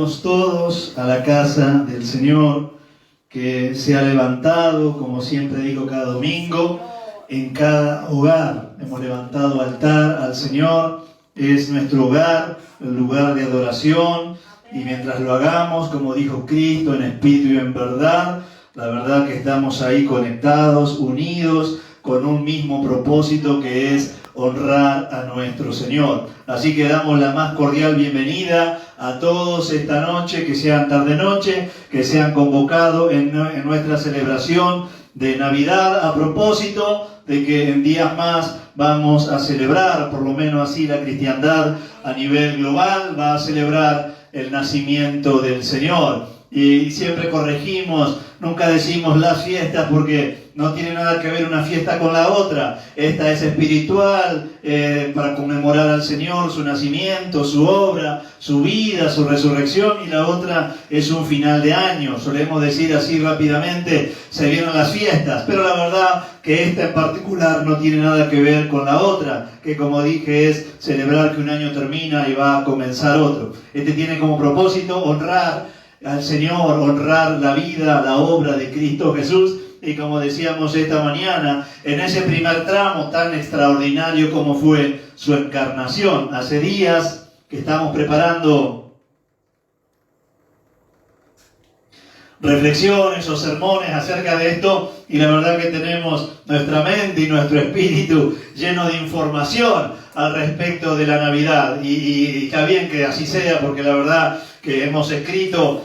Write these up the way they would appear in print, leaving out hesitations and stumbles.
Bienvenidos todos a la casa del Señor, que se ha levantado, como siempre digo cada domingo, en cada hogar. Hemos levantado altar al Señor, es nuestro hogar, el lugar de adoración, y mientras lo hagamos, como dijo Cristo, en espíritu y en verdad, la verdad que estamos ahí conectados, unidos, con un mismo propósito, que es honrar a nuestro Señor. Así que damos la más cordial bienvenida a todos esta noche, que sean tarde-noche, que sean convocados en nuestra celebración de Navidad, a propósito de que en días más vamos a celebrar, por lo menos así la cristiandad a nivel global va a celebrar el nacimiento del Señor. Y siempre corregimos, nunca decimos las fiestas, porque no tiene nada que ver una fiesta con la otra. Esta es espiritual, para conmemorar al Señor, su nacimiento, su obra, su vida, su resurrección, y la otra es un final de año. Solemos decir así rápidamente, se vienen las fiestas, pero la verdad que esta en particular no tiene nada que ver con la otra, que como dije es celebrar que un año termina y va a comenzar otro. Este tiene como propósito honrar al Señor, honrar la vida, la obra de Cristo Jesús. Y como decíamos esta mañana, en ese primer tramo tan extraordinario como fue su encarnación. Hace días que estamos preparando reflexiones o sermones acerca de esto, y la verdad que tenemos nuestra mente y nuestro espíritu lleno de información al respecto de la Navidad, y está bien que así sea, porque la verdad que hemos escrito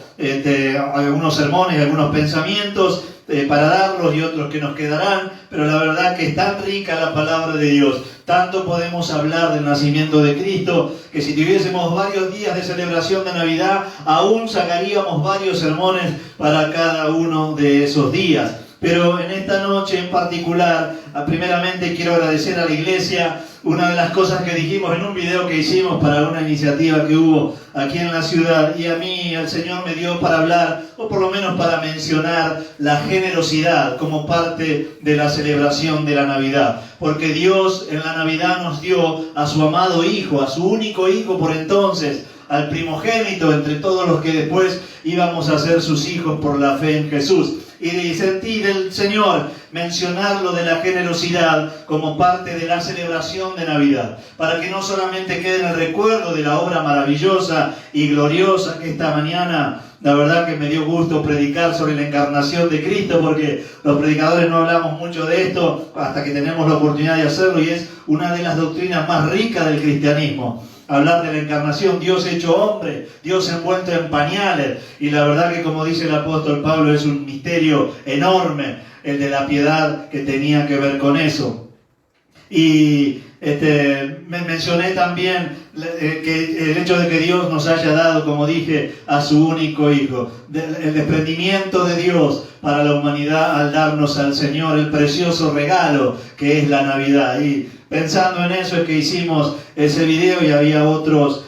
algunos sermones, algunos pensamientos para darlos, y otros que nos quedarán, pero la verdad que es tan rica la palabra de Dios, tanto podemos hablar del nacimiento de Cristo, que si tuviésemos varios días de celebración de Navidad, aún sacaríamos varios sermones para cada uno de esos días. Pero en esta noche en particular, primeramente quiero agradecer a la iglesia. Una de las cosas que dijimos en un video que hicimos para una iniciativa que hubo aquí en la ciudad, y a mí el Señor me dio para hablar, o por lo menos para mencionar, la generosidad como parte de la celebración de la Navidad. Porque Dios en la Navidad nos dio a su amado Hijo, a su único Hijo por entonces, al primogénito entre todos los que después íbamos a ser sus hijos por la fe en Jesús. Y sentí del Señor mencionarlo de la generosidad como parte de la celebración de Navidad, para que no solamente quede en el recuerdo de la obra maravillosa y gloriosa que esta mañana, la verdad que me dio gusto predicar sobre la encarnación de Cristo, porque los predicadores no hablamos mucho de esto hasta que tenemos la oportunidad de hacerlo, y es una de las doctrinas más ricas del cristianismo. Hablar de la encarnación, Dios hecho hombre, Dios envuelto en pañales, y la verdad que, como dice el apóstol Pablo, es un misterio enorme el de la piedad que tenía que ver con eso. Y me mencioné también que el hecho de que Dios nos haya dado, como dije, a su único Hijo, el desprendimiento de Dios para la humanidad al darnos al Señor el precioso regalo que es la Navidad. Y pensando en eso es que hicimos ese video, y había otros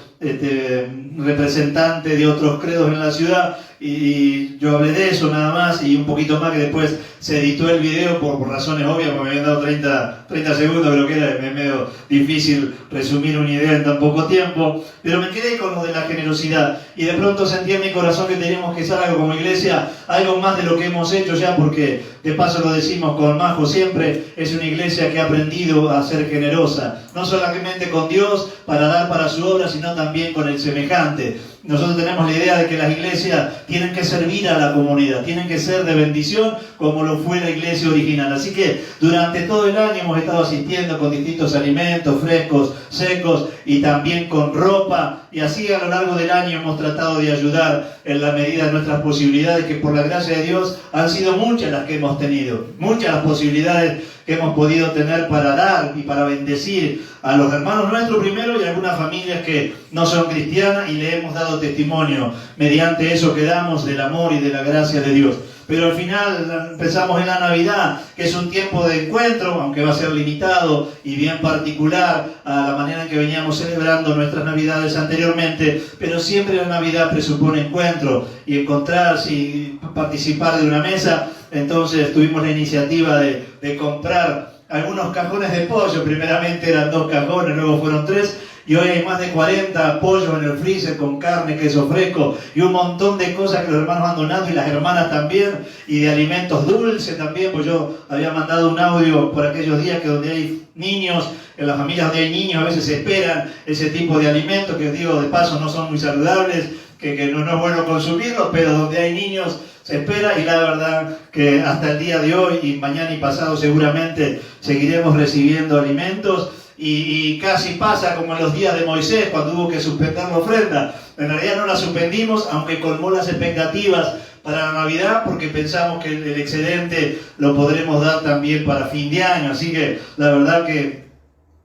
representantes de otros credos en la ciudad, y yo hablé de eso nada más, y un poquito más, que después se editó el video por razones obvias, porque me habían dado 30 segundos, creo que era medio difícil resumir una idea en tan poco tiempo, pero me quedé con lo de la generosidad, y de pronto sentí en mi corazón que teníamos que hacer algo como iglesia, algo más de lo que hemos hecho ya, porque de paso lo decimos con Majo siempre, es una iglesia que ha aprendido a ser generosa, no solamente con Dios para dar para su obra, sino también con el semejante. Nosotros tenemos la idea de que las iglesias tienen que servir a la comunidad, tienen que ser de bendición como lo fue la iglesia original. Así que durante todo el año hemos estado asistiendo con distintos alimentos frescos, secos, y también con ropa, y así a lo largo del año hemos tratado de ayudar en la medida de nuestras posibilidades, que por la gracia de Dios han sido muchas las que hemos tenido, muchas las posibilidades que hemos podido tener para dar y para bendecir a los hermanos nuestros primero, y a algunas familias que no son cristianas, y le hemos dado testimonio mediante eso que damos del amor y de la gracia de Dios. Pero al final empezamos en la Navidad, que es un tiempo de encuentro, aunque va a ser limitado y bien particular a la manera en que veníamos celebrando nuestras Navidades anteriormente, pero siempre la Navidad presupone encuentro y encontrarse y participar de una mesa. Entonces tuvimos la iniciativa de comprar algunos cajones de pollo. Primeramente eran 2 cajones, luego fueron 3, y hoy hay más de 40 pollos en el freezer con carne, queso fresco y un montón de cosas que los hermanos han donado y las hermanas también, y de alimentos dulces también, pues yo había mandado un audio por aquellos días que donde hay niños, en las familias donde hay niños a veces se esperan ese tipo de alimentos que, digo de paso, no son muy saludables, que no es bueno consumirlos, pero donde hay niños se espera, y la verdad que hasta el día de hoy y mañana y pasado seguramente seguiremos recibiendo alimentos, y casi pasa como en los días de Moisés cuando hubo que suspender la ofrenda. En realidad no la suspendimos, aunque colmó las expectativas para la Navidad, porque pensamos que el excedente lo podremos dar también para fin de año. Así que la verdad que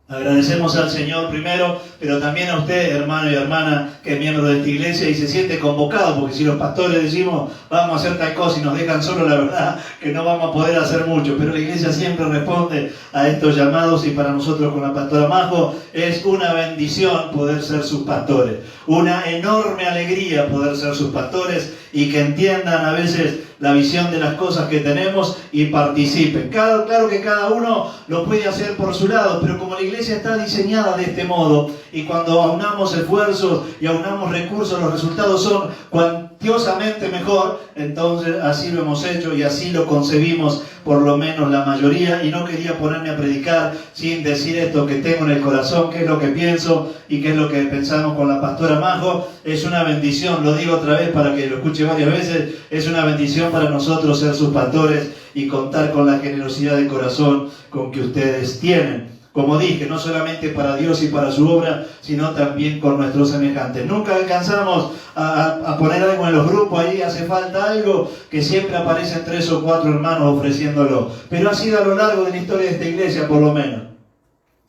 agradecemos al Señor primero, pero también a usted, hermano y hermana, que es miembro de esta iglesia y se siente convocado, porque si los pastores decimos vamos a hacer tal cosa y nos dejan solo, la verdad que no vamos a poder hacer mucho, pero la iglesia siempre responde a estos llamados, y para nosotros con la pastora Majo es una bendición poder ser sus pastores, una enorme alegría poder ser sus pastores, y que entiendan a veces la visión de las cosas que tenemos y participen. Claro que cada uno lo puede hacer por su lado, pero como la iglesia está diseñada de este modo, y cuando aunamos esfuerzos y aunamos recursos, los resultados son cuantiosamente mejor, entonces así lo hemos hecho y así lo concebimos, por lo menos la mayoría. Y no quería ponerme a predicar sin decir esto que tengo en el corazón, qué es lo que pienso y qué es lo que pensamos con la pastora Majo. Es una bendición, lo digo otra vez para que lo escuche varias veces, es una bendición para nosotros ser sus pastores y contar con la generosidad de corazón con que ustedes tienen. Como dije, no solamente para Dios y para su obra, sino también con nuestros semejantes. Nunca alcanzamos a poner algo en los grupos, ahí hace falta algo, que siempre aparecen 3 o 4 hermanos ofreciéndolo. Pero ha sido a lo largo de la historia de esta iglesia, por lo menos.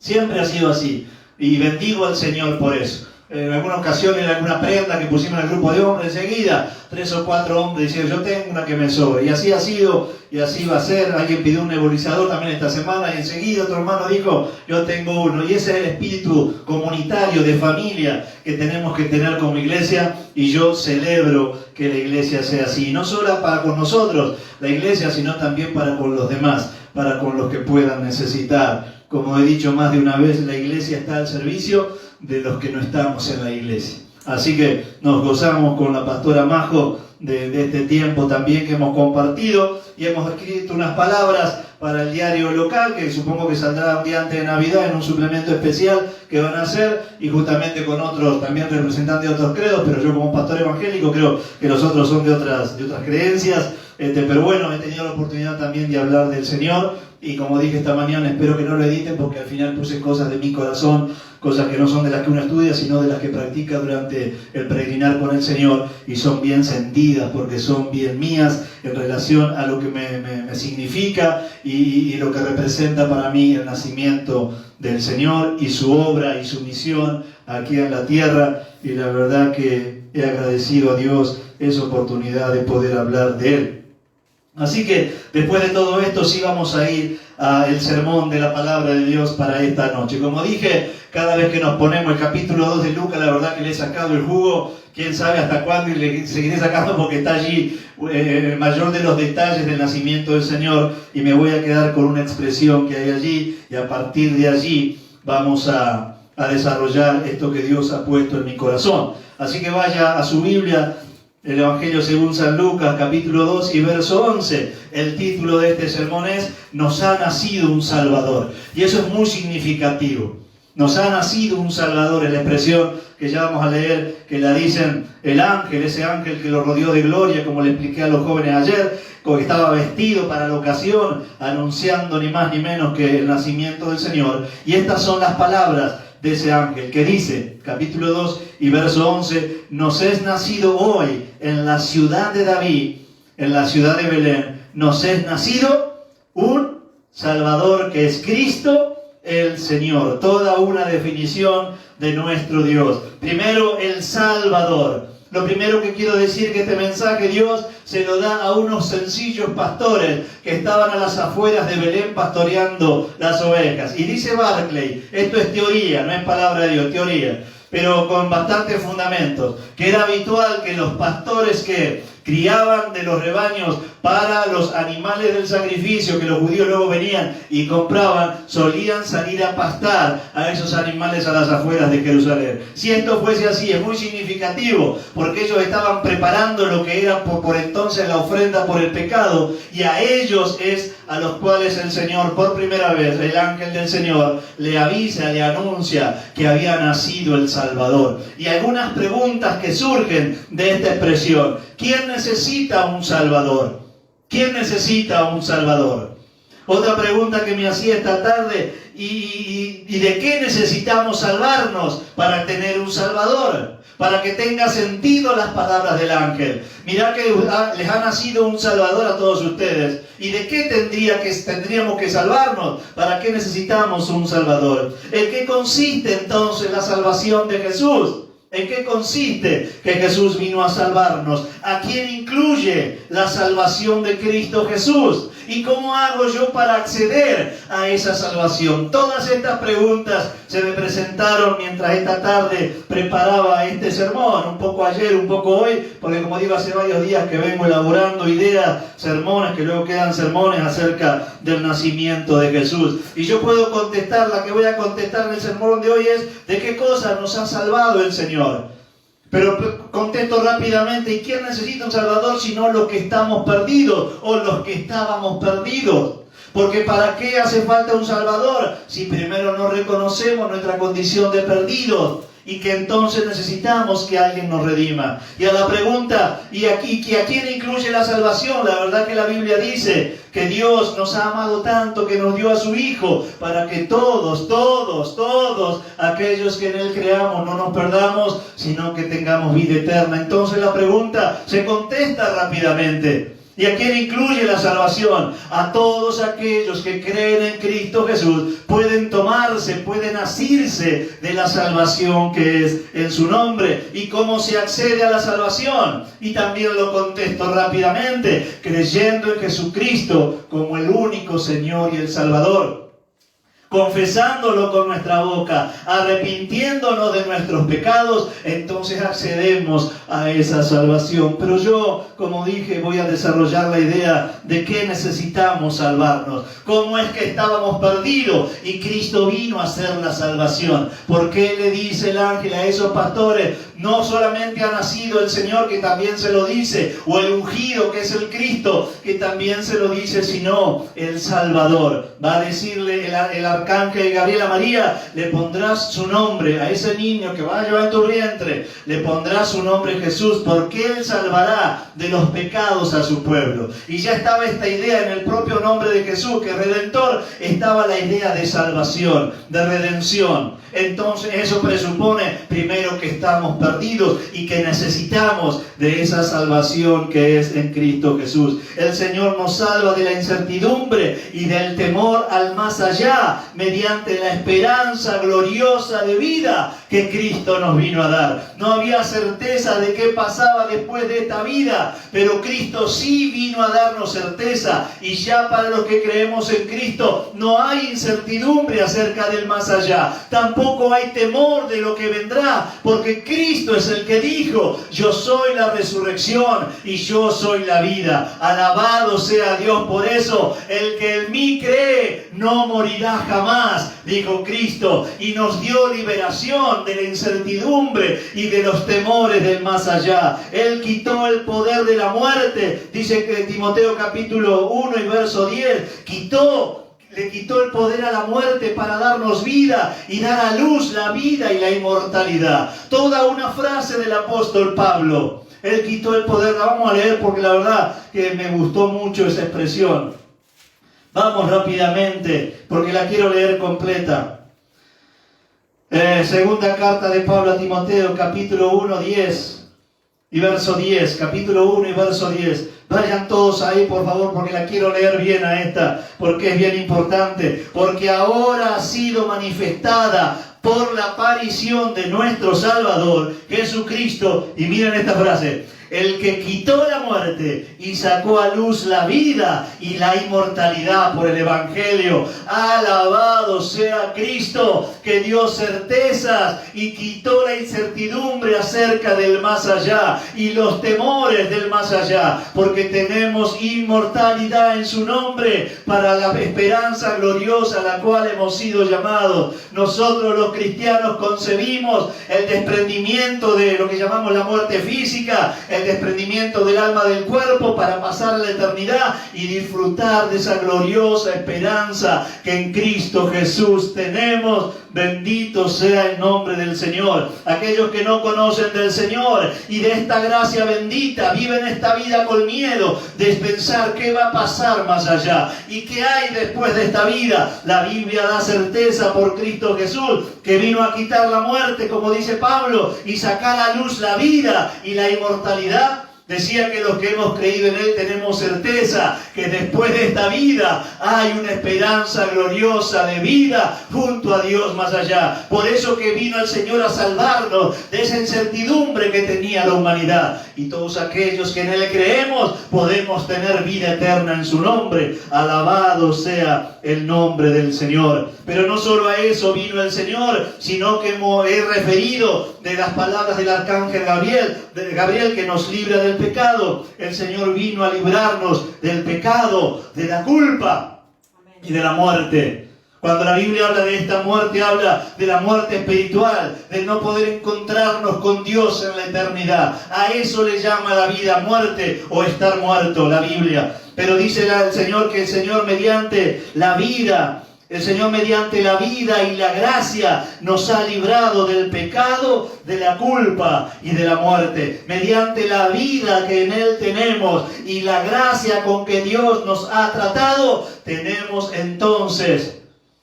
Siempre ha sido así. Y bendigo al Señor por eso. En alguna ocasión, en alguna prenda que pusimos en el grupo de hombres, enseguida 3 o 4 hombres diciendo yo tengo una que me sobre, y así ha sido y así va a ser. Alguien pidió un nebulizador también esta semana y enseguida otro hermano dijo yo tengo uno, y ese es el espíritu comunitario de familia que tenemos que tener como iglesia, y yo celebro que la iglesia sea así, no solo para con nosotros la iglesia, sino también para con los demás, para con los que puedan necesitar. Como he dicho más de una vez, la iglesia está al servicio de los que no estamos en la iglesia. Así que nos gozamos con la pastora Majo de este tiempo también que hemos compartido, y hemos escrito unas palabras para el diario local, que supongo que saldrá un día antes de Navidad en un suplemento especial que van a hacer, y justamente con otros también representantes de otros credos, pero yo como pastor evangélico creo que los otros son de otras creencias, pero bueno, he tenido la oportunidad también de hablar del Señor, y como dije esta mañana, espero que no lo editen, porque al final puse cosas de mi corazón, cosas que no son de las que uno estudia, sino de las que practica durante el peregrinar con el Señor, y son bien sentidas, porque son bien mías en relación a lo que me significa y lo que representa para mí el nacimiento del Señor y su obra y su misión aquí en la tierra. Y la verdad que he agradecido a Dios esa oportunidad de poder hablar de Él. Así que después de todo esto sí vamos a ir al sermón de la palabra de Dios para esta noche. Como dije, cada vez que nos ponemos el capítulo 2 de Lucas, la verdad que le he sacado el jugo, quién sabe hasta cuándo, y le seguiré sacando porque está allí el mayor de los detalles del nacimiento del Señor, y me voy a quedar con una expresión que hay allí, y a partir de allí vamos a desarrollar esto que Dios ha puesto en mi corazón. Así que vaya a su Biblia, el Evangelio según San Lucas, capítulo 2 y verso 11. El título de este sermón es Nos ha nacido un Salvador. Y eso es muy significativo. Nos ha nacido un Salvador, es la expresión que ya vamos a leer, que la dicen el ángel, ese ángel que lo rodeó de gloria, como le expliqué a los jóvenes ayer, que estaba vestido para la ocasión, anunciando ni más ni menos que el nacimiento del Señor. Y estas son las palabras de ese ángel que dice, capítulo 2 y verso 11, nos es nacido hoy en la ciudad de David, en la ciudad de Belén, nos es nacido un Salvador que es Cristo el Señor. Toda una definición de nuestro Dios. Primero, el Salvador. Lo primero que quiero decir que este mensaje Dios se lo da a unos sencillos pastores que estaban a las afueras de Belén pastoreando las ovejas. Y dice Barclay, esto es teoría, no es palabra de Dios, teoría, pero con bastantes fundamentos, que era habitual que los pastores que criaban de los rebaños para los animales del sacrificio que los judíos luego venían y compraban, solían salir a pastar a esos animales a las afueras de Jerusalén. Si esto fuese así, es muy significativo, porque ellos estaban preparando lo que era por entonces la ofrenda por el pecado, y a ellos es a los cuales el Señor, por primera vez, el ángel del Señor le avisa, le anuncia que había nacido el Salvador. Y algunas preguntas que surgen de esta expresión: ¿quién necesita un Salvador? ¿Quién necesita un Salvador? Otra pregunta que me hacía esta tarde: ¿y de qué necesitamos salvarnos para tener un Salvador? Para que tenga sentido las palabras del ángel. Mirá que les ha nacido un Salvador a todos ustedes. ¿Y de qué tendríamos que salvarnos? ¿Para qué necesitamos un Salvador? ¿En qué consiste entonces la salvación de Jesús? ¿En qué consiste que Jesús vino a salvarnos? ¿A quién incluye la salvación de Cristo Jesús? ¿Y cómo hago yo para acceder a esa salvación? Todas estas preguntas se me presentaron mientras esta tarde preparaba este sermón. Un poco ayer, un poco hoy, porque como digo, hace varios días que vengo elaborando ideas, sermones, que luego quedan sermones acerca del nacimiento de Jesús. Y yo puedo contestar, la que voy a contestar en el sermón de hoy es: ¿de qué cosas nos ha salvado el Señor? Pero contesto rápidamente: ¿y quién necesita un Salvador sino los que estamos perdidos o los que estábamos perdidos? Porque ¿para qué hace falta un Salvador si primero no reconocemos nuestra condición de perdidos y que entonces necesitamos que alguien nos redima? Y a la pregunta: ¿y a quién incluye la salvación? La verdad que la Biblia dice que Dios nos ha amado tanto que nos dio a su Hijo para que todos aquellos que en Él creamos no nos perdamos, sino que tengamos vida eterna. Entonces la pregunta se contesta rápidamente: ¿y a quién incluye la salvación? A todos aquellos que creen en Cristo Jesús. Pueden asirse de la salvación que es en su nombre. ¿Y cómo se accede a la salvación? Y también lo contesto rápidamente: creyendo en Jesucristo como el único Señor y el Salvador. Confesándolo con nuestra boca, arrepintiéndonos de nuestros pecados, entonces accedemos a esa salvación. Pero yo, como dije, voy a desarrollar la idea de que necesitamos salvarnos. ¿Cómo es que estábamos perdidos y Cristo vino a hacer la salvación? ¿Por qué le dice el ángel a esos pastores: no solamente ha nacido el Señor, que también se lo dice, o el ungido, que es el Cristo, que también se lo dice, sino el Salvador? Va a decirle el arcángel Gabriel a María: le pondrás su nombre a ese niño que va a llevar en tu vientre, le pondrás su nombre Jesús, porque Él salvará de los pecados a su pueblo. Y ya estaba esta idea en el propio nombre de Jesús, que Redentor, estaba la idea de salvación, de redención. Entonces eso presupone primero que estamos perdidos y que necesitamos de esa salvación que es en Cristo Jesús. El Señor nos salva de la incertidumbre y del temor al más allá mediante la esperanza gloriosa de vida que Cristo nos vino a dar. No había certeza de qué pasaba después de esta vida, pero Cristo sí vino a darnos certeza, y ya para los que creemos en Cristo no hay incertidumbre acerca del más allá. Tampoco hay temor de lo que vendrá, porque Cristo es el que dijo: yo soy la resurrección y yo soy la vida. Alabado sea Dios por eso. El que en mí cree no morirá jamás, dijo Cristo, y nos dio liberación de la incertidumbre y de los temores del más allá. Él quitó el poder de la muerte, dice que Timoteo capítulo 1 y verso 10, le quitó el poder a la muerte para darnos vida y dar a luz la vida y la inmortalidad. Toda una frase del apóstol Pablo. Él quitó el poder. La vamos a leer porque la verdad que me gustó mucho esa expresión. Vamos rápidamente porque la quiero leer completa. Segunda carta de Pablo a Timoteo, capítulo 1, 10 y verso 10. Capítulo 1 y verso 10. Vayan todos ahí, por favor, porque la quiero leer bien a esta, porque es bien importante. Porque ahora ha sido manifestada por la aparición de nuestro Salvador, Jesucristo. Y miren esta frase: el que quitó la muerte y sacó a luz la vida y la inmortalidad por el Evangelio. Alabado sea Cristo, que dio certezas y quitó la incertidumbre acerca del más allá y los temores del más allá, porque tenemos inmortalidad en su nombre para la esperanza gloriosa a la cual hemos sido llamados. Nosotros los cristianos concebimos el desprendimiento de lo que llamamos la muerte física, el desprendimiento del alma del cuerpo para pasar a la eternidad y disfrutar de esa gloriosa esperanza que en Cristo Jesús tenemos. Bendito sea el nombre del Señor. Aquellos que no conocen del Señor y de esta gracia bendita viven esta vida con miedo de pensar qué va a pasar más allá y qué hay después de esta vida. La Biblia da certeza por Cristo Jesús, que vino a quitar la muerte, como dice Pablo, y sacar a luz la vida y la inmortalidad. Decía que los que hemos creído en Él tenemos certeza que después de esta vida hay una esperanza gloriosa de vida junto a Dios más allá. Por eso que vino el Señor a salvarnos de esa incertidumbre que tenía la humanidad. Y todos aquellos que en Él creemos podemos tener vida eterna en su nombre. Alabado sea el nombre del Señor. Pero no solo a eso vino el Señor, sino que he referido de las palabras del arcángel Gabriel que nos libra del pecado. El Señor vino a librarnos del pecado, de la culpa y de la muerte. Cuando la Biblia habla de esta muerte, habla de la muerte espiritual, del no poder encontrarnos con Dios en la eternidad. A eso le llama la vida muerte o estar muerto la Biblia. Pero dice el Señor que el Señor mediante la vida, y la gracia nos ha librado del pecado, de la culpa y de la muerte. Mediante la vida que en Él tenemos y la gracia con que Dios nos ha tratado, tenemos entonces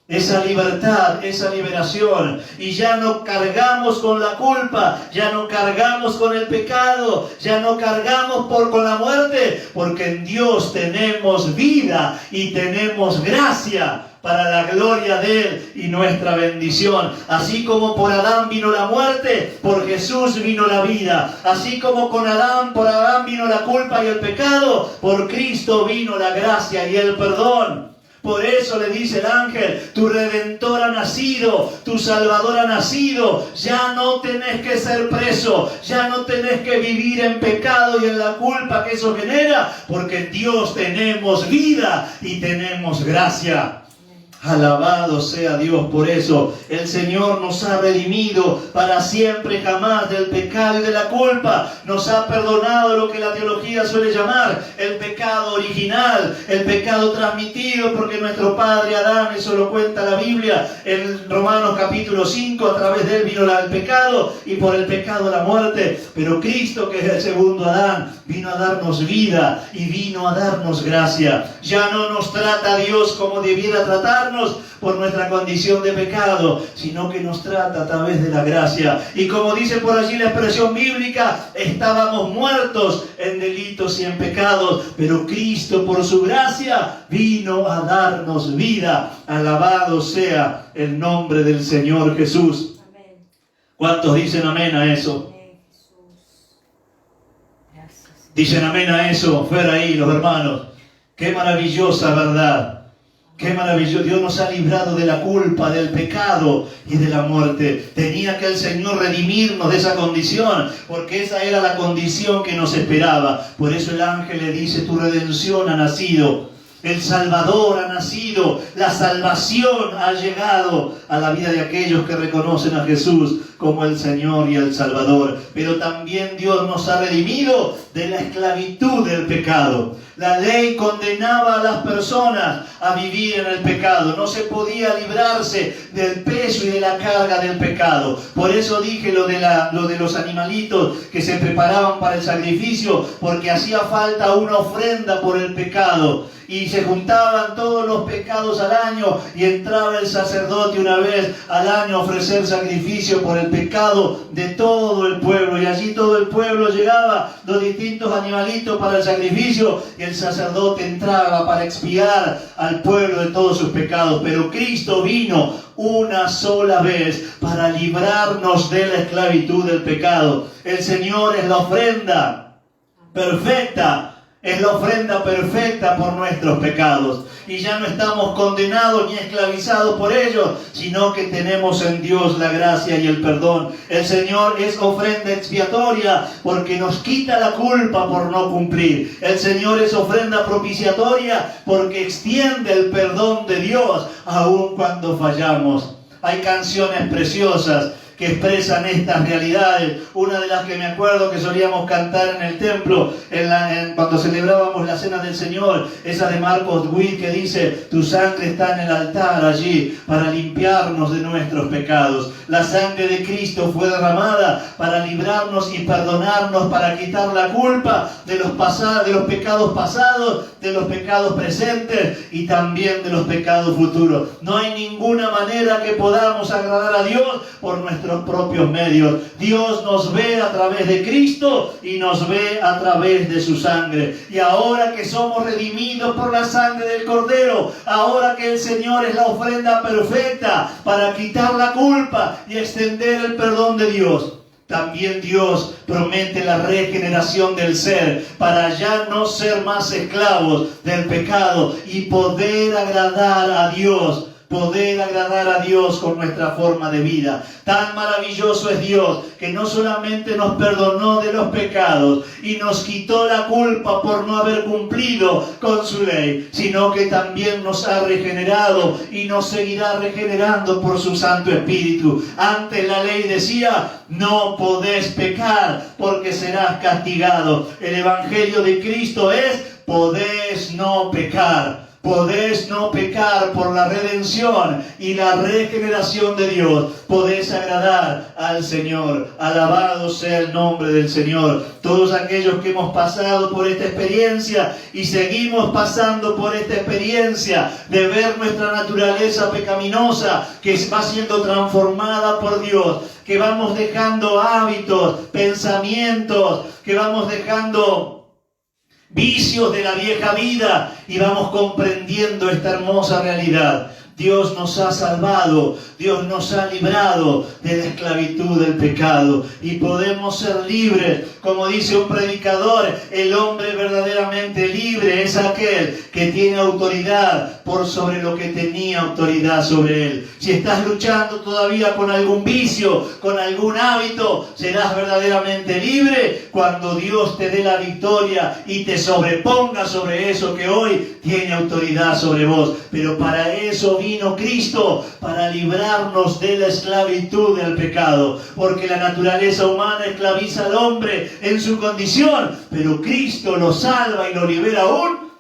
esa libertad, esa liberación, y ya no cargamos con la culpa, ya no cargamos con el pecado, ya no cargamos con la muerte, porque en Dios tenemos vida y tenemos gracia para la gloria de Él y nuestra bendición. Así como por Adán vino la muerte, por Jesús vino la vida. Así como por Adán vino la culpa y el pecado, por Cristo vino la gracia y el perdón. Por eso le dice el ángel, tu Redentor ha nacido, tu Salvador ha nacido. Ya no tenés que ser preso, ya no tenés que vivir en pecado y en la culpa que eso genera, porque en Dios tenemos vida y tenemos gracia. Alabado sea Dios por eso. El Señor nos ha redimido para siempre jamás del pecado y de la culpa. Nos ha perdonado lo que la teología suele llamar el pecado original, el pecado transmitido, porque nuestro padre Adán, eso lo cuenta la Biblia en Romanos capítulo 5, a través de él vino el pecado y por el pecado la muerte. Pero Cristo, que es el segundo Adán, vino a darnos vida y vino a darnos gracia. Ya no nos trata Dios como debiera tratarnos por nuestra condición de pecado, sino que nos trata a través de la gracia. Y como dice por allí la expresión bíblica, estábamos muertos en delitos y en pecados, pero Cristo por su gracia vino a darnos vida. Alabado sea el nombre del Señor Jesús. Amén. ¿Cuántos dicen amén a eso? Dicen amén a eso, fuera ahí los hermanos. Qué maravillosa verdad. Qué maravilloso. Dios nos ha librado de la culpa, del pecado y de la muerte. Tenía que el Señor redimirnos de esa condición, porque esa era la condición que nos esperaba. Por eso el ángel le dice, tu redención ha nacido. El Salvador ha nacido, la salvación ha llegado a la vida de aquellos que reconocen a Jesús como el Señor y el Salvador. Pero también Dios nos ha redimido de la esclavitud del pecado. La ley condenaba a las personas a vivir en el pecado. No se podía librarse del peso y de la carga del pecado. Por eso dije lo de los animalitos que se preparaban para el sacrificio, porque hacía falta una ofrenda por el pecado. Y se juntaban todos los pecados al año y entraba el sacerdote una vez al año a ofrecer sacrificio por el pecado de todo el pueblo. Y allí todo el pueblo llegaba, los distintos animalitos para el sacrificio, y el sacerdote entraba para expiar al pueblo de todos sus pecados. Pero Cristo vino una sola vez para librarnos de la esclavitud del pecado. El Señor es la ofrenda. perfecta. Es la ofrenda perfecta por nuestros pecados. Y ya no estamos condenados ni esclavizados por ellos, sino que tenemos en Dios la gracia y el perdón. El Señor es ofrenda expiatoria porque nos quita la culpa por no cumplir. El Señor es ofrenda propiciatoria porque extiende el perdón de Dios aun cuando fallamos. Hay canciones preciosas que expresan estas realidades. Una de las que me acuerdo que solíamos cantar en el templo cuando celebrábamos la Cena del Señor, esa de Marcos Witt que dice: tu sangre está en el altar allí para limpiarnos de nuestros pecados. La sangre de Cristo fue derramada para librarnos y perdonarnos, para quitar la culpa de los pecados pasados, de los pecados presentes y también de los pecados futuros. No hay ninguna manera que podamos agradar a Dios por nuestros propios medios. Dios nos ve a través de Cristo y nos ve a través de su sangre. Y ahora que somos redimidos por la sangre del Cordero, ahora que el Señor es la ofrenda perfecta para quitar la culpa y extender el perdón de Dios, también Dios promete la regeneración del ser para ya no ser más esclavos del pecado y poder agradar a Dios. Poder agradar a Dios con nuestra forma de vida. Tan maravilloso es Dios que no solamente nos perdonó de los pecados y nos quitó la culpa por no haber cumplido con su ley, sino que también nos ha regenerado y nos seguirá regenerando por su Santo Espíritu. Antes la ley decía: no podés pecar porque serás castigado. El Evangelio de Cristo es: podés no pecar. Podés no pecar por la redención y la regeneración de Dios. Podés agradar al Señor. Alabado sea el nombre del Señor. Todos aquellos que hemos pasado por esta experiencia y seguimos pasando por esta experiencia de ver nuestra naturaleza pecaminosa que va siendo transformada por Dios, que vamos dejando hábitos, pensamientos, que vamos dejando vicios de la vieja vida y vamos comprendiendo esta hermosa realidad. Dios nos ha salvado, Dios nos ha librado de la esclavitud del pecado y podemos ser libres. Como dice un predicador, el hombre verdaderamente libre es aquel que tiene autoridad por sobre lo que tenía autoridad sobre él. Si estás luchando todavía con algún vicio, con algún hábito, serás verdaderamente libre cuando Dios te dé la victoria y te sobreponga sobre eso que hoy tiene autoridad sobre vos. Pero para eso vino Cristo, para librarnos de la esclavitud del pecado, porque la naturaleza humana esclaviza al hombre en su condición, pero Cristo lo salva y lo libera aún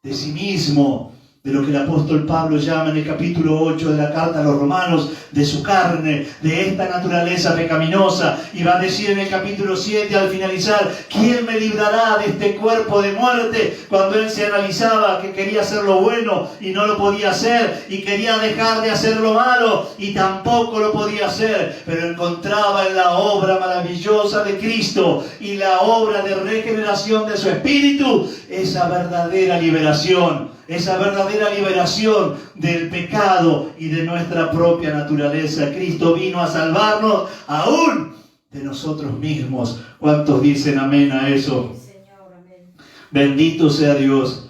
de sí mismo, de lo que el apóstol Pablo llama en el capítulo 8 de la carta a los Romanos, de su carne, de esta naturaleza pecaminosa. Y va a decir en el capítulo 7 al finalizar: ¿quién me librará de este cuerpo de muerte? Cuando él se analizaba que quería hacer lo bueno y no lo podía hacer, y quería dejar de hacer lo malo y tampoco lo podía hacer, pero encontraba en la obra maravillosa de Cristo y la obra de regeneración de su Espíritu esa verdadera liberación. Esa verdadera liberación del pecado y de nuestra propia naturaleza. Cristo vino a salvarnos aún de nosotros mismos. ¿Cuántos dicen amén a eso? Señor, amén. Bendito sea Dios.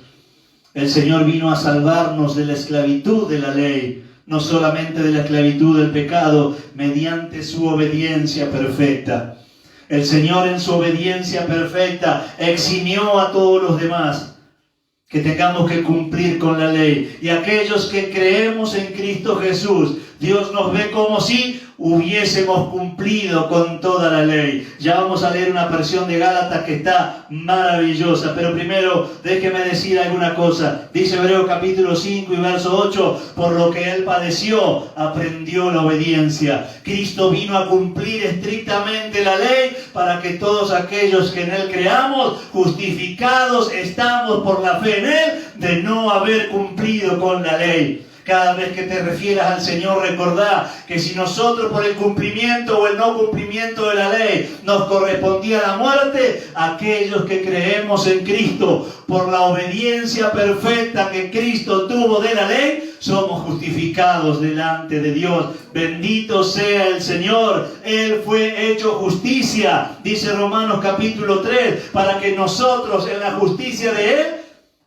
El Señor vino a salvarnos de la esclavitud de la ley, no solamente de la esclavitud del pecado, mediante su obediencia perfecta. El Señor en su obediencia perfecta eximió a todos los demás que tengamos que cumplir con la ley. Y aquellos que creemos en Cristo Jesús, Dios nos ve como si hubiésemos cumplido con toda la ley. Ya vamos a leer una versión de Gálatas que está maravillosa, pero primero déjeme decir alguna cosa. Dice Hebreos capítulo 5 y verso 8: por lo que Él padeció, aprendió la obediencia. Cristo vino a cumplir estrictamente la ley para que todos aquellos que en Él creamos, justificados estamos por la fe en Él de no haber cumplido con la ley. Cada vez que te refieras al Señor, recordá que si nosotros por el cumplimiento o el no cumplimiento de la ley nos correspondía la muerte, aquellos que creemos en Cristo por la obediencia perfecta que Cristo tuvo de la ley, somos justificados delante de Dios. Bendito sea el Señor. Él fue hecho justicia, dice Romanos capítulo 3, para que nosotros en la justicia de Él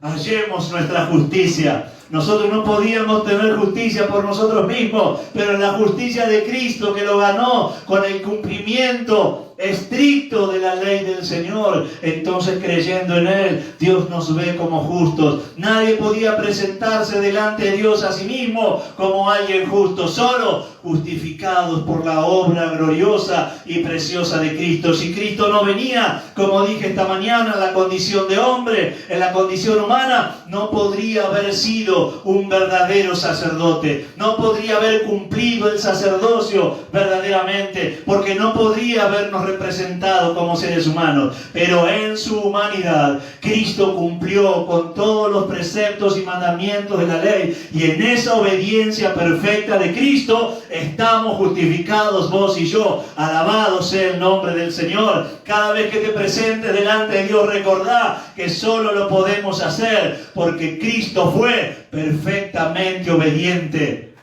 hallemos nuestra justicia. Nosotros no podíamos tener justicia por nosotros mismos, pero en la justicia de Cristo, que lo ganó con el cumplimiento estricto de la ley del Señor, entonces creyendo en Él, Dios nos ve como justos. Nadie podía presentarse delante de Dios a sí mismo como alguien justo, solo justificados por la obra gloriosa y preciosa de Cristo. Si Cristo no venía, como dije esta mañana, en la condición de hombre, en la condición humana, no podría haber sido un verdadero sacerdote, no podría haber cumplido el sacerdocio verdaderamente, porque no podría habernos representado como seres humanos. Pero en su humanidad, Cristo cumplió con todos los preceptos y mandamientos de la ley, y en esa obediencia perfecta de Cristo estamos justificados vos y yo. Alabado sea el nombre del Señor. Cada vez que te presentes delante de Dios, recordá que solo lo podemos hacer porque Cristo fue perfectamente obediente.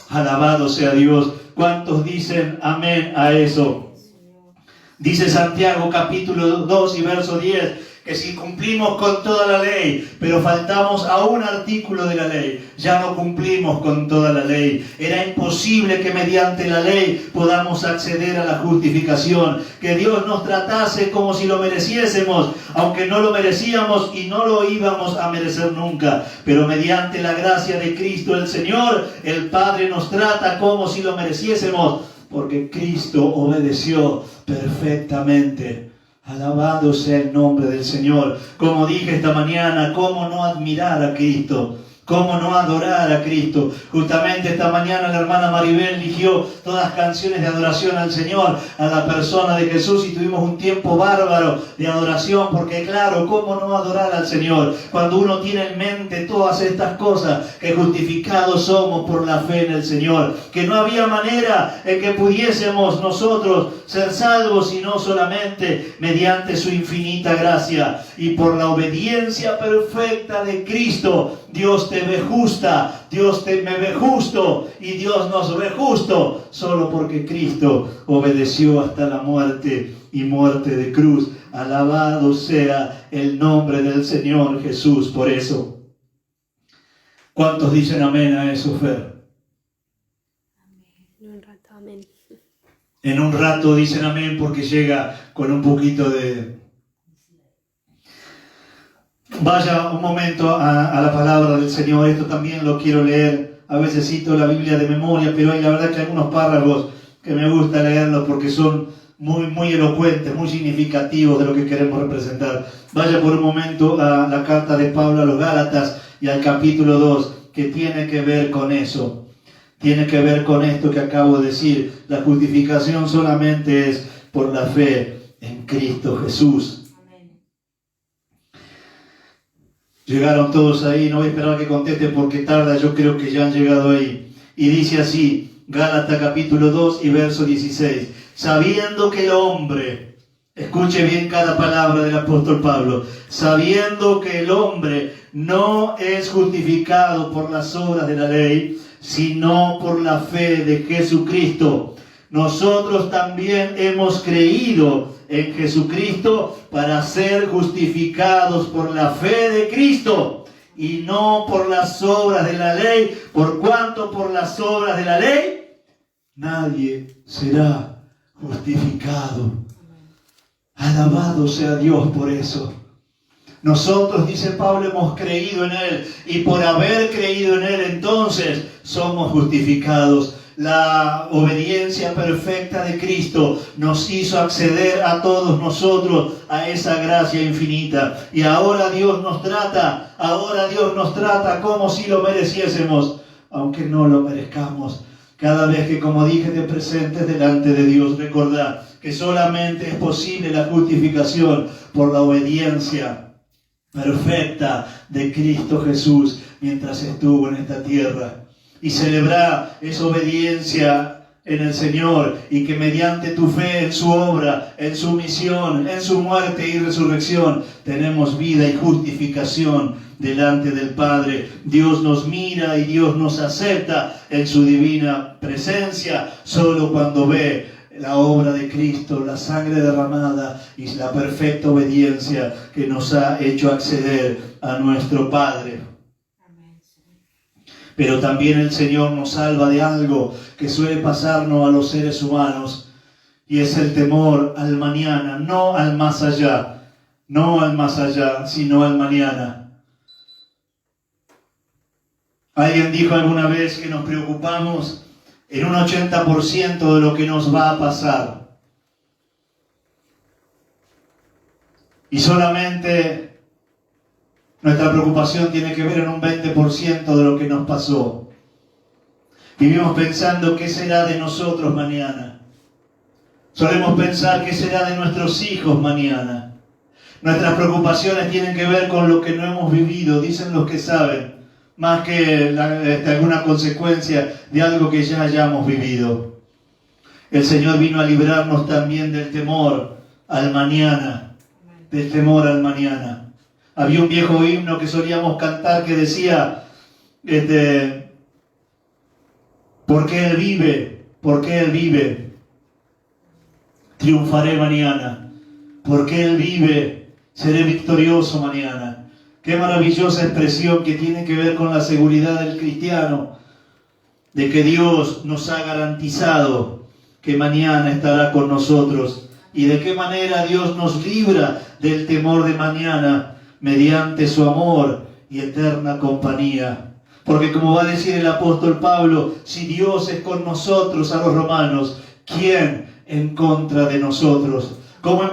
Alabado sea Dios. ¿Cuántos dicen amén a eso? Dice Santiago capítulo 2 y verso 10, que si cumplimos con toda la ley, pero faltamos a un artículo de la ley, ya no cumplimos con toda la ley. Era imposible que mediante la ley podamos acceder a la justificación, que Dios nos tratase como si lo mereciésemos, aunque no lo merecíamos y no lo íbamos a merecer nunca. Pero mediante la gracia de Cristo el Señor, el Padre nos trata como si lo mereciésemos, porque Cristo obedeció perfectamente. Alabado sea el nombre del Señor. Como dije esta mañana, ¿cómo no admirar a Cristo? ¿Cómo no adorar a Cristo? Justamente esta mañana la hermana Maribel eligió todas canciones de adoración al Señor, a la persona de Jesús, y tuvimos un tiempo bárbaro de adoración, porque claro, ¿cómo no adorar al Señor? Cuando uno tiene en mente todas estas cosas, que justificados somos por la fe en el Señor, que no había manera en que pudiésemos nosotros ser salvos, sino solamente mediante su infinita gracia, y por la obediencia perfecta de Cristo. Dios te ve justa, Dios me ve justo, y Dios nos ve justo, solo porque Cristo obedeció hasta la muerte y muerte de cruz. Alabado sea el nombre del Señor Jesús por eso. ¿Cuántos dicen amén a eso, Fer? En un rato, amén. En un rato dicen amén, porque llega con un poquito de... Vaya un momento a la palabra del Señor. Esto también lo quiero leer. A veces cito la Biblia de memoria, pero hay la verdad que algunos párrafos que me gusta leerlos porque son muy elocuentes, muy significativos de lo que queremos representar. Vaya por un momento a la carta de Pablo a los Gálatas y al capítulo 2, que tiene que ver con eso. Tiene que ver con esto que acabo de decir. La justificación solamente es por la fe en Cristo Jesús. Llegaron todos ahí, no voy a esperar a que contesten porque tarda, yo creo que ya han llegado ahí. Y dice así, Gálatas capítulo 2 y verso 16, sabiendo que el hombre, escuche bien cada palabra del apóstol Pablo, sabiendo que el hombre no es justificado por las obras de la ley, sino por la fe de Jesucristo. Nosotros también hemos creído en Jesucristo para ser justificados por la fe de Cristo y no por las obras de la ley, por cuanto por las obras de la ley nadie será justificado. Alabado sea Dios por eso. Nosotros, dice Pablo, hemos creído en Él, y por haber creído en Él entonces somos justificados. La obediencia perfecta de Cristo nos hizo acceder a todos nosotros a esa gracia infinita. Y ahora Dios nos trata como si lo mereciésemos, aunque no lo merezcamos. Cada vez que, como dije, te presentes delante de Dios, recordá que solamente es posible la justificación por la obediencia perfecta de Cristo Jesús mientras estuvo en esta tierra. Y celebrar esa obediencia en el Señor, y que mediante tu fe en su obra, en su misión, en su muerte y resurrección, tenemos vida y justificación delante del Padre. Dios nos mira y Dios nos acepta en su divina presencia solo cuando ve la obra de Cristo, la sangre derramada y la perfecta obediencia que nos ha hecho acceder a nuestro Padre. Pero también el Señor nos salva de algo que suele pasarnos a los seres humanos, y es el temor al mañana, no al más allá, no al más allá, sino al mañana. Alguien dijo alguna vez que nos preocupamos en un 80% de lo que nos va a pasar. Y solamente nuestra preocupación tiene que ver en un 20% de lo que nos pasó. Vivimos pensando qué será de nosotros mañana. Solemos pensar qué será de nuestros hijos mañana. Nuestras preocupaciones tienen que ver con lo que no hemos vivido, dicen los que saben, más que alguna consecuencia de algo que ya hayamos vivido. El Señor vino a librarnos también del temor al mañana, del temor al mañana. Había un viejo himno que solíamos cantar que decía, porque Él vive, triunfaré mañana. Porque Él vive, seré victorioso mañana. Qué maravillosa expresión que tiene que ver con la seguridad del cristiano, de que Dios nos ha garantizado que mañana estará con nosotros. Y de qué manera Dios nos libra del temor de mañana, mediante su amor y eterna compañía. Porque como va a decir el apóstol Pablo, si Dios es con nosotros, a los romanos, ¿quién en contra de nosotros? ¿Cómo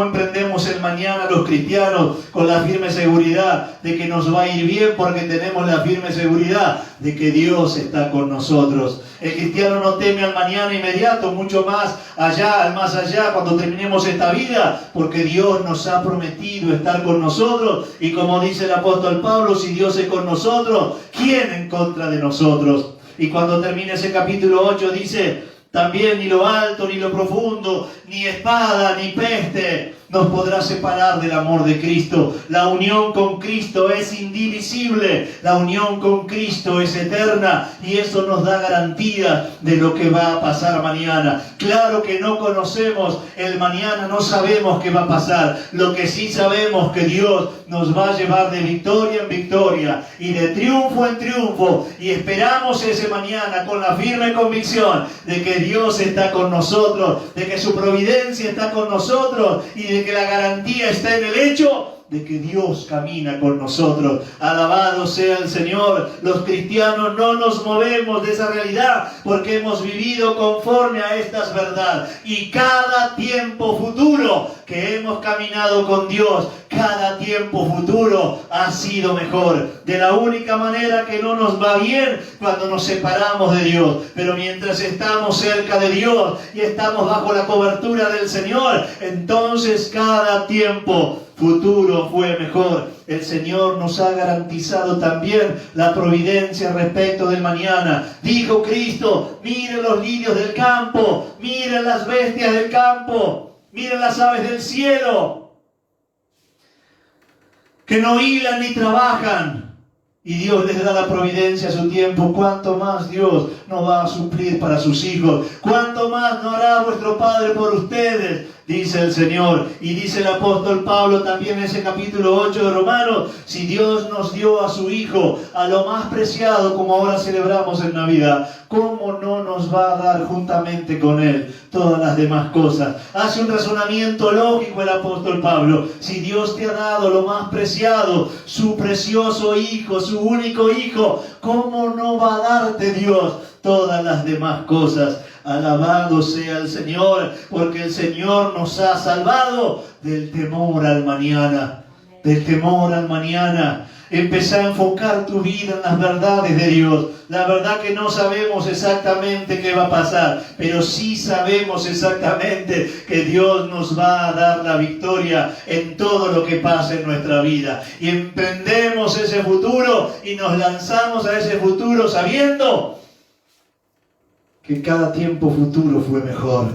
emprendemos el mañana los cristianos? Con la firme seguridad de que nos va a ir bien, porque tenemos la firme seguridad de que Dios está con nosotros. El cristiano no teme al mañana inmediato, mucho más allá, al más allá, cuando terminemos esta vida, porque Dios nos ha prometido estar con nosotros. Y como dice el apóstol Pablo, si Dios es con nosotros, ¿quién en contra de nosotros? Y cuando termina ese capítulo 8 dice, también ni lo alto, ni lo profundo, ni espada, ni peste nos podrá separar del amor de Cristo. La unión con Cristo es indivisible, la unión con Cristo es eterna, y eso nos da garantía de lo que va a pasar mañana. Claro que no conocemos el mañana, no sabemos qué va a pasar. Lo que sí sabemos que Dios nos va a llevar de victoria en victoria y de triunfo en triunfo, y esperamos ese mañana con la firme convicción de que Dios está con nosotros, de que su providencia está con nosotros y de que la garantía está en el hecho de que Dios camina con nosotros. Alabado sea el Señor. Los cristianos no nos movemos de esa realidad porque hemos vivido conforme a estas verdades. Y cada tiempo futuro que hemos caminado con Dios, cada tiempo futuro ha sido mejor. De la única manera que no nos va bien cuando nos separamos de Dios. Pero mientras estamos cerca de Dios y estamos bajo la cobertura del Señor, entonces cada tiempo futuro fue mejor. El Señor nos ha garantizado también la providencia respecto del mañana. Dijo Cristo, miren los lirios del campo, miren las bestias del campo, miren las aves del cielo, que no hilan ni trabajan, y Dios les da la providencia a su tiempo. ¿Cuánto más Dios nos va a suplir para sus hijos? ¿Cuánto más no hará vuestro Padre por ustedes? Dice el Señor. Y dice el apóstol Pablo también en ese capítulo 8 de Romanos, si Dios nos dio a su Hijo, a lo más preciado, como ahora celebramos en Navidad, ¿cómo no nos va a dar juntamente con Él todas las demás cosas? Hace un razonamiento lógico el apóstol Pablo. Si Dios te ha dado lo más preciado, su precioso Hijo, su único Hijo, ¿cómo no va a darte Dios todas las demás cosas? Alabado sea el Señor, porque el Señor nos ha salvado del temor al mañana, del temor al mañana. Empezá a enfocar tu vida en las verdades de Dios. La verdad que no sabemos exactamente qué va a pasar, pero sí sabemos exactamente que Dios nos va a dar la victoria en todo lo que pase en nuestra vida. Y emprendemos ese futuro y nos lanzamos a ese futuro sabiendo que cada tiempo futuro fue mejor.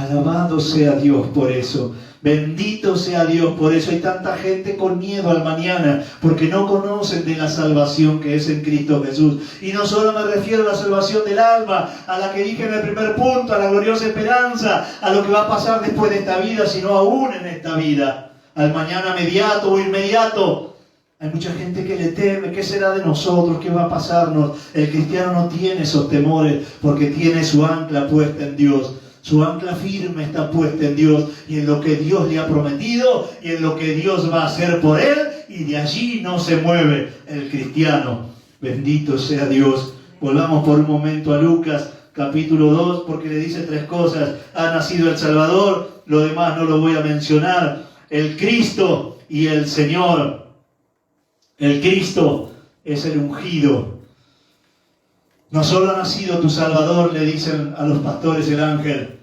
Alabado sea Dios por eso. Bendito sea Dios por eso. Hay tanta gente con miedo al mañana porque no conocen de la salvación que es en Cristo Jesús. Y no solo me refiero a la salvación del alma, a la que dije en el primer punto, a la gloriosa esperanza, a lo que va a pasar después de esta vida, sino aún en esta vida, al mañana mediato o inmediato. Hay mucha gente que le teme. ¿Qué será de nosotros? ¿Qué va a pasarnos? El cristiano no tiene esos temores porque tiene su ancla puesta en Dios. Su ancla firme está puesta en Dios y en lo que Dios le ha prometido y en lo que Dios va a hacer por él, y de allí no se mueve el cristiano. Bendito sea Dios. Volvamos por un momento a Lucas capítulo 2, porque le dice 3 cosas. Ha nacido el Salvador, lo demás no lo voy a mencionar. El Cristo y el Señor. El Cristo es el ungido. No solo ha nacido tu Salvador, le dicen a los pastores el ángel,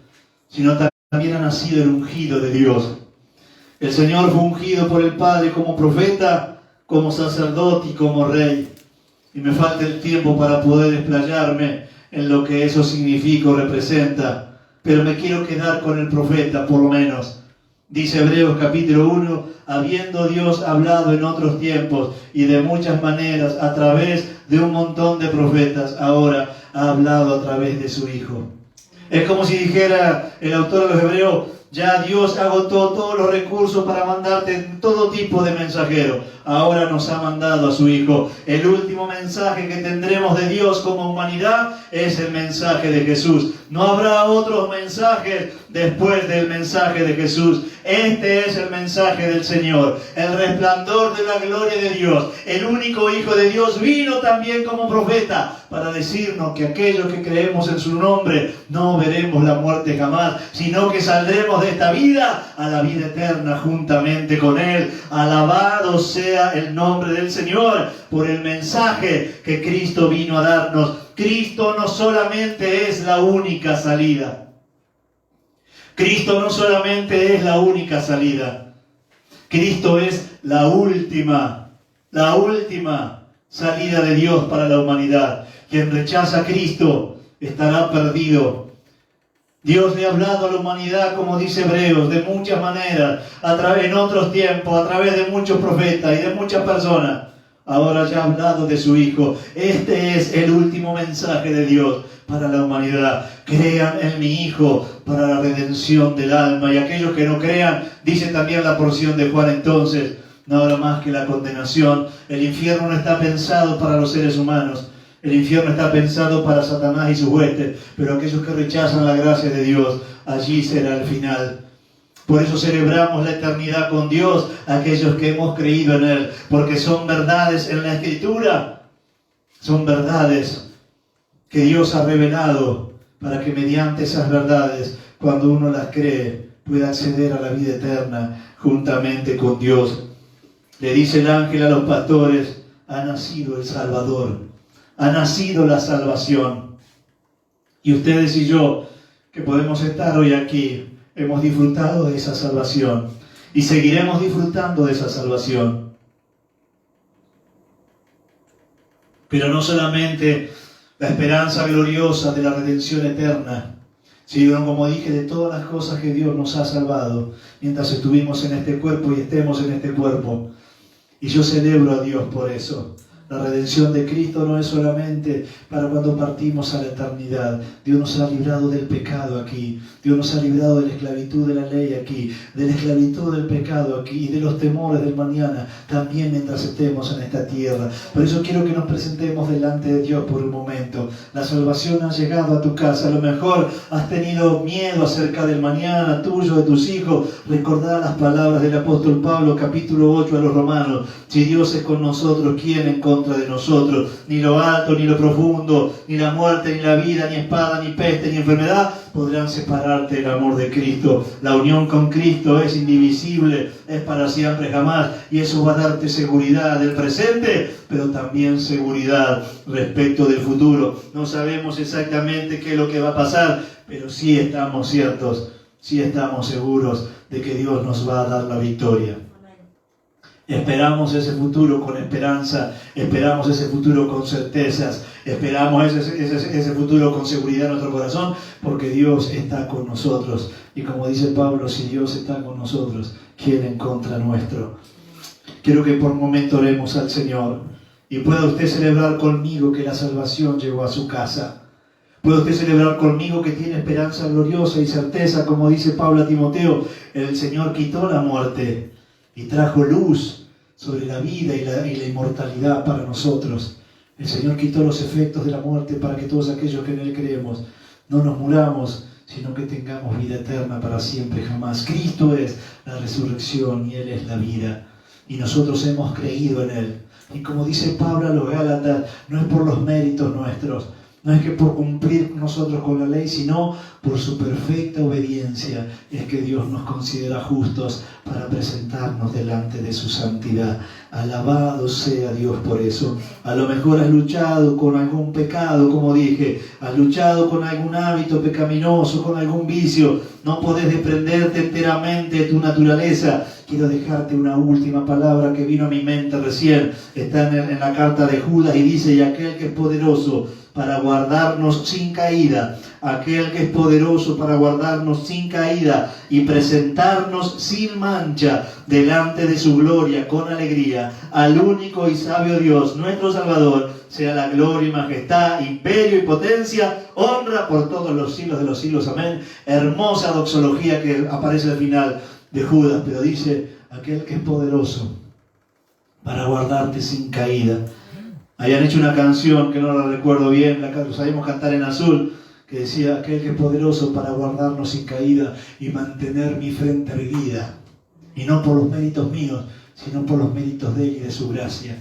sino también ha nacido el ungido de Dios. El Señor fue ungido por el Padre como profeta, como sacerdote y como rey. Y me falta el tiempo para poder explayarme en lo que eso significa o representa. Pero me quiero quedar con el profeta, por lo menos. Dice Hebreos capítulo 1, habiendo Dios hablado en otros tiempos y de muchas maneras a través de un montón de profetas, ahora ha hablado a través de su Hijo. Es como si dijera el autor de los Hebreos, ya Dios agotó todos los recursos para mandarte todo tipo de mensajeros. Ahora nos ha mandado a su Hijo. El último mensaje que tendremos de Dios como humanidad es el mensaje de Jesús. No habrá otros mensajes después del mensaje de Jesús. Este es el mensaje del Señor, el resplandor de la gloria de Dios. El único Hijo de Dios vino también como profeta para decirnos que aquellos que creemos en su nombre no veremos la muerte jamás, sino que saldremos de esta vida a la vida eterna juntamente con Él. Alabado sea el nombre del Señor por el mensaje que Cristo vino a darnos. Cristo no solamente es la única salida. Cristo no solamente es la única salida. Cristo es la última salida de Dios para la humanidad. Quien rechaza a Cristo estará perdido. Dios le ha hablado a la humanidad, como dice Hebreos, de muchas maneras, en otros tiempos, a través de muchos profetas y de muchas personas. Ahora ya ha hablado de su Hijo. Este es el último mensaje de Dios para la humanidad. Crean en mi Hijo para la redención del alma. Y aquellos que no crean, dice también la porción de Juan entonces, no habrá más que la condenación. El infierno no está pensado para los seres humanos. El infierno está pensado para Satanás y sus huestes. Pero aquellos que rechazan la gracia de Dios, allí será el final. Por eso celebramos la eternidad con Dios, aquellos que hemos creído en Él, porque son verdades en la Escritura, son verdades que Dios ha revelado para que mediante esas verdades, cuando uno las cree, pueda acceder a la vida eterna juntamente con Dios. Le dice el ángel a los pastores, ha nacido el Salvador, ha nacido la salvación. Y ustedes y yo, que podemos estar hoy aquí, hemos disfrutado de esa salvación y seguiremos disfrutando de esa salvación. Pero no solamente la esperanza gloriosa de la redención eterna, sino, como dije, de todas las cosas que Dios nos ha salvado mientras estuvimos en este cuerpo y estemos en este cuerpo. Y yo celebro a Dios por eso. La redención de Cristo no es solamente para cuando partimos a la eternidad. Dios nos ha librado del pecado aquí. Dios nos ha librado de la esclavitud de la ley aquí, de la esclavitud del pecado aquí y de los temores del mañana, también mientras estemos en esta tierra. Por eso quiero que nos presentemos delante de Dios por un momento. La salvación ha llegado a tu casa. A lo mejor has tenido miedo acerca del mañana tuyo, de tus hijos. Recordá las palabras del apóstol Pablo, capítulo 8 a los Romanos. Si Dios es con nosotros, ¿quién en contra de nosotros? Ni lo alto, ni lo profundo, ni la muerte, ni la vida, ni espada, ni peste, ni enfermedad podrán separarte del amor de Cristo. La unión con Cristo es indivisible, es para siempre jamás, y eso va a darte seguridad del presente, pero también seguridad respecto del futuro. No sabemos exactamente qué es lo que va a pasar, pero sí estamos ciertos, sí estamos seguros de que Dios nos va a dar la victoria. Esperamos ese futuro con esperanza, esperamos ese futuro con certezas, esperamos ese futuro con seguridad en nuestro corazón, porque Dios está con nosotros. Y como dice Pablo, si Dios está con nosotros, ¿quién en contra nuestro? Quiero que por un momento oremos al Señor y pueda usted celebrar conmigo que la salvación llegó a su casa. Puede usted celebrar conmigo que tiene esperanza gloriosa y certeza, como dice Pablo a Timoteo, el Señor quitó la muerte y trajo luz sobre la vida y la inmortalidad para nosotros. El Señor quitó los efectos de la muerte para que todos aquellos que en Él creemos no nos muramos, sino que tengamos vida eterna para siempre jamás. Cristo es la resurrección y Él es la vida. Y nosotros hemos creído en Él. Y como dice Pablo a los Gálatas, no es por los méritos nuestros, no es que por cumplir nosotros con la ley, sino por su perfecta obediencia es que Dios nos considera justos para presentarnos delante de su santidad. Alabado sea Dios por eso. A lo mejor has luchado con algún pecado, como dije, has luchado con algún hábito pecaminoso, con algún vicio, no podés desprenderte enteramente de tu naturaleza. Quiero dejarte una última palabra que vino a mi mente recién, está en la carta de Judas y dice, y aquel que es poderoso para guardarnos sin caída, aquel que es poderoso para guardarnos sin caída y presentarnos sin mancha delante de su gloria con alegría, al único y sabio Dios, nuestro Salvador, sea la gloria y majestad, imperio y potencia, honra por todos los siglos de los siglos. Amén. Hermosa doxología que aparece al final de Judas, pero dice, aquel que es poderoso para guardarte sin caída. Habían hecho una canción que no la recuerdo bien, la sabíamos cantar en azul, que decía, aquel que es poderoso para guardarnos sin caída y mantener mi frente erguida, y no por los méritos míos, sino por los méritos de Él y de su gracia.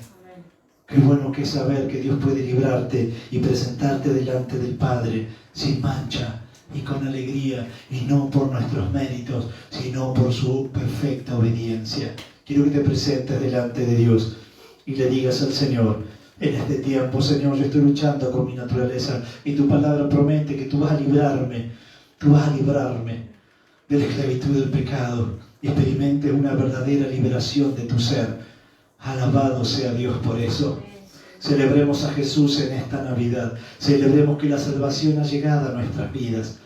Qué bueno que es saber que Dios puede librarte y presentarte delante del Padre sin mancha y con alegría, y no por nuestros méritos, sino por su perfecta obediencia. Quiero que te presentes delante de Dios y le digas al Señor, en este tiempo, Señor, yo estoy luchando con mi naturaleza y tu palabra promete que tú vas a librarme de la esclavitud del pecado y experimente una verdadera liberación de tu ser. Alabado sea Dios por eso. Celebremos a Jesús en esta Navidad. Celebremos que la salvación ha llegado a nuestras vidas.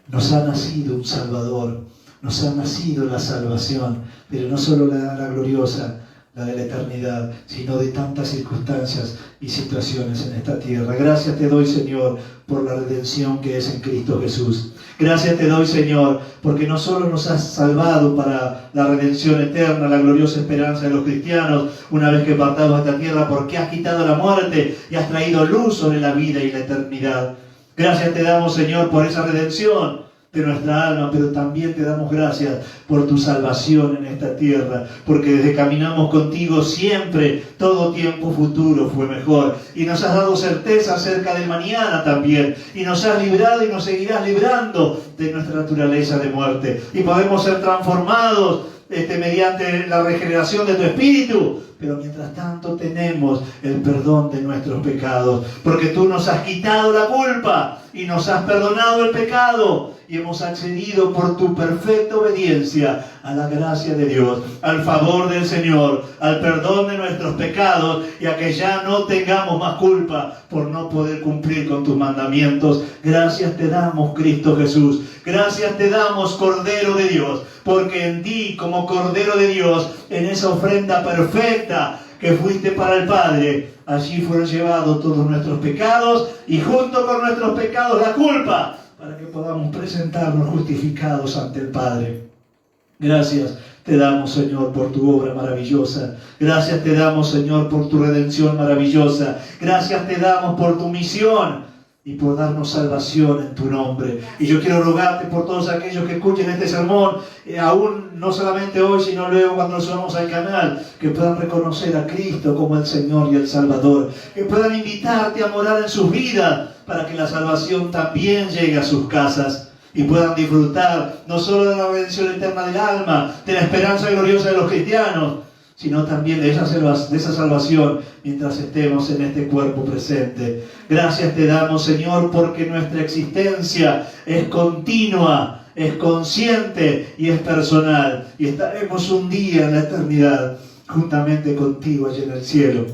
Nos ha nacido un Salvador. Nos ha nacido la salvación, pero no solo la gloriosa, la de la eternidad, sino de tantas circunstancias y situaciones en esta tierra. Gracias te doy, Señor, por la redención que es en Cristo Jesús. Gracias te doy, Señor, porque no solo nos has salvado para la redención eterna, la gloriosa esperanza de los cristianos, una vez que partamos de esta tierra, porque has quitado la muerte y has traído luz sobre la vida y la eternidad. Gracias te damos, Señor, por esa redención de nuestra alma, pero también te damos gracias por tu salvación en esta tierra, porque desde que caminamos contigo siempre, todo tiempo futuro fue mejor, y nos has dado certeza acerca del mañana también, y nos has librado y nos seguirás librando de nuestra naturaleza de muerte, y podemos ser transformados mediante la regeneración de tu Espíritu. Pero mientras tanto tenemos el perdón de nuestros pecados, porque tú nos has quitado la culpa y nos has perdonado el pecado, y hemos accedido por tu perfecta obediencia a la gracia de Dios, al favor del Señor, al perdón de nuestros pecados, y a que ya no tengamos más culpa por no poder cumplir con tus mandamientos. Gracias te damos, Cristo Jesús. Gracias te damos, Cordero de Dios, porque en ti, como Cordero de Dios, en esa ofrenda perfecta que fuiste para el Padre, allí fueron llevados todos nuestros pecados, y junto con nuestros pecados la culpa, para que podamos presentarnos justificados ante el Padre. Gracias te damos, Señor, por tu obra maravillosa. Gracias te damos, Señor, por tu redención maravillosa. Gracias te damos por tu misión y por darnos salvación en tu nombre. Y yo quiero rogarte por todos aquellos que escuchen este sermón, aún no solamente hoy, sino luego cuando nos subamos al canal, que puedan reconocer a Cristo como el Señor y el Salvador, que puedan invitarte a morar en sus vidas, para que la salvación también llegue a sus casas y puedan disfrutar no solo de la redención eterna del alma, de la esperanza gloriosa de los cristianos, sino también de esa salvación mientras estemos en este cuerpo presente. Gracias te damos, Señor, porque nuestra existencia es continua, es consciente y es personal, y estaremos un día en la eternidad juntamente contigo allá en el cielo.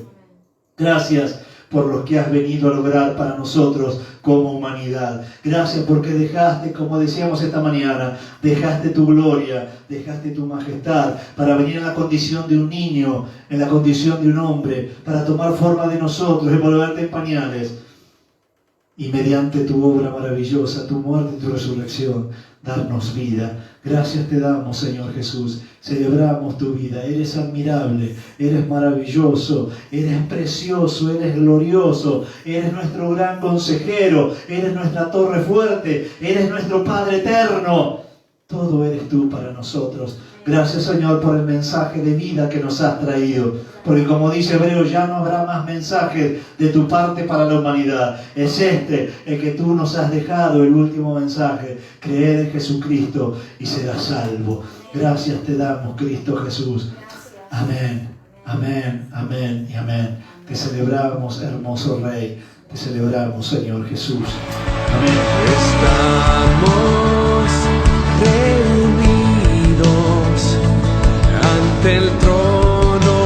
Gracias por lo que has venido a lograr para nosotros como humanidad. Gracias porque dejaste, como decíamos esta mañana, dejaste tu gloria, dejaste tu majestad para venir en la condición de un niño, en la condición de un hombre, para tomar forma de nosotros, envolverte en pañales. Y mediante tu obra maravillosa, tu muerte y tu resurrección, darnos vida. Gracias te damos, Señor Jesús. Celebramos tu vida. Eres admirable, eres maravilloso, eres precioso, eres glorioso, eres nuestro gran consejero, eres nuestra torre fuerte, eres nuestro Padre eterno. Todo eres tú para nosotros. Gracias, Señor, por el mensaje de vida que nos has traído. Porque como dice Hebreo, ya no habrá más mensajes de tu parte para la humanidad. Es este el que tú nos has dejado, el último mensaje. Creer en Jesucristo y serás salvo. Gracias te damos, Cristo Jesús. Amén, amén, amén y amén. Te celebramos, hermoso Rey. Te celebramos, Señor Jesús. Amén. Estamos reunidos ante el trono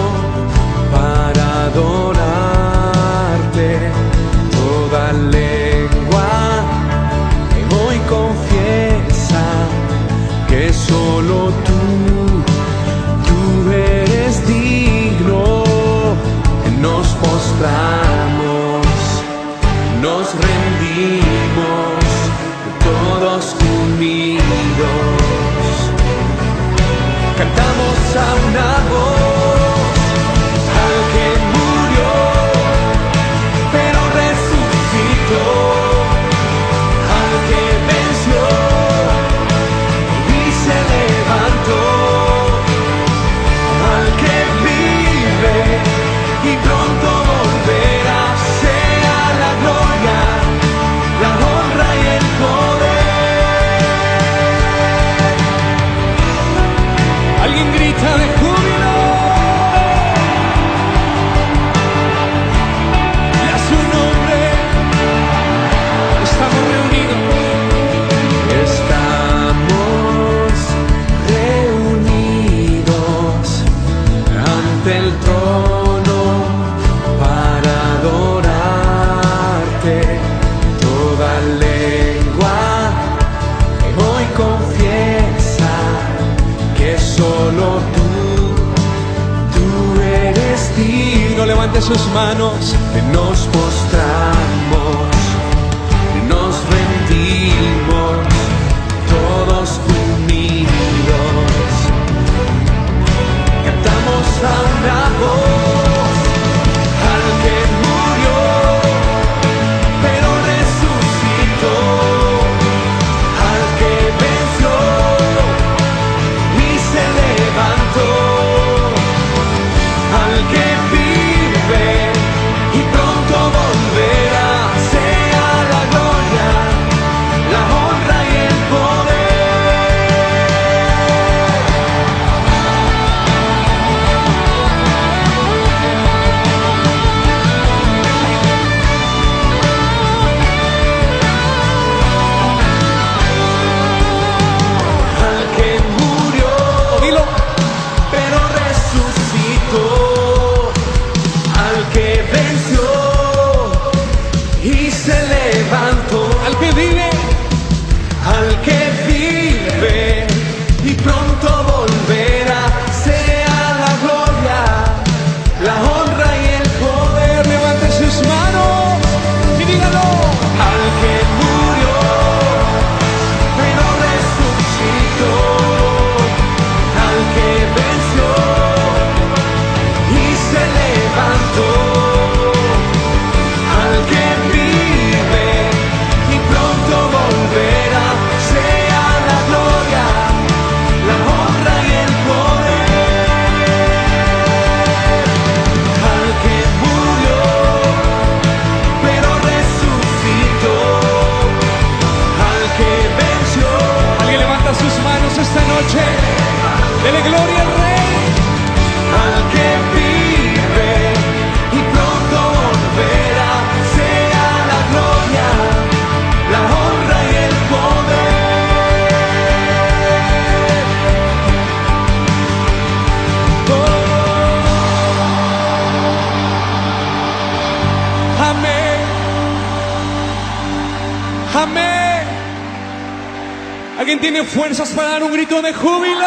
para adorarte. Toda lengua hoy confiesa que solo tú eres digno. Nos postramos, nos rendimos, todos unidos. Cantamos a una voz al que murió, pero resucitó, al que venció y se levantó, al que vive y pronto volverá. Sea la gloria, la honra y el poder. Alguien grita de júbilo y a su nombre estamos reunidos. Estamos reunidos ante el trono para adorarte. Toda lengua hoy confiesa que solo tú eres digno. Levante sus manos. Nos postramos, nos rendimos, todos unidos. Cantamos a una voz al que murió, pero resucitó, al que venció y se levantó, al que vive y pronto volverá. Sea la gloria, la honra y el al que murió, dilo, pero resucitó, al que venció y se levantó, al que vive y pronto volverá. Sea la gloria, la honra y el poder. Levante sus manos y dígalo. Al que murió, pero resucitó, al que venció y se levantó, al que vive y pronto volverá. Sea la gloria, la honra y el poder. Al que murió, pero resucitó, al que venció. Alguien levanta sus manos esta noche. Dele gloria al Rey. Al que vive y pronto volverá. Sea la gloria, la honra y el poder. Oh. ¿Alguien tiene fuerzas para dar un grito de júbilo?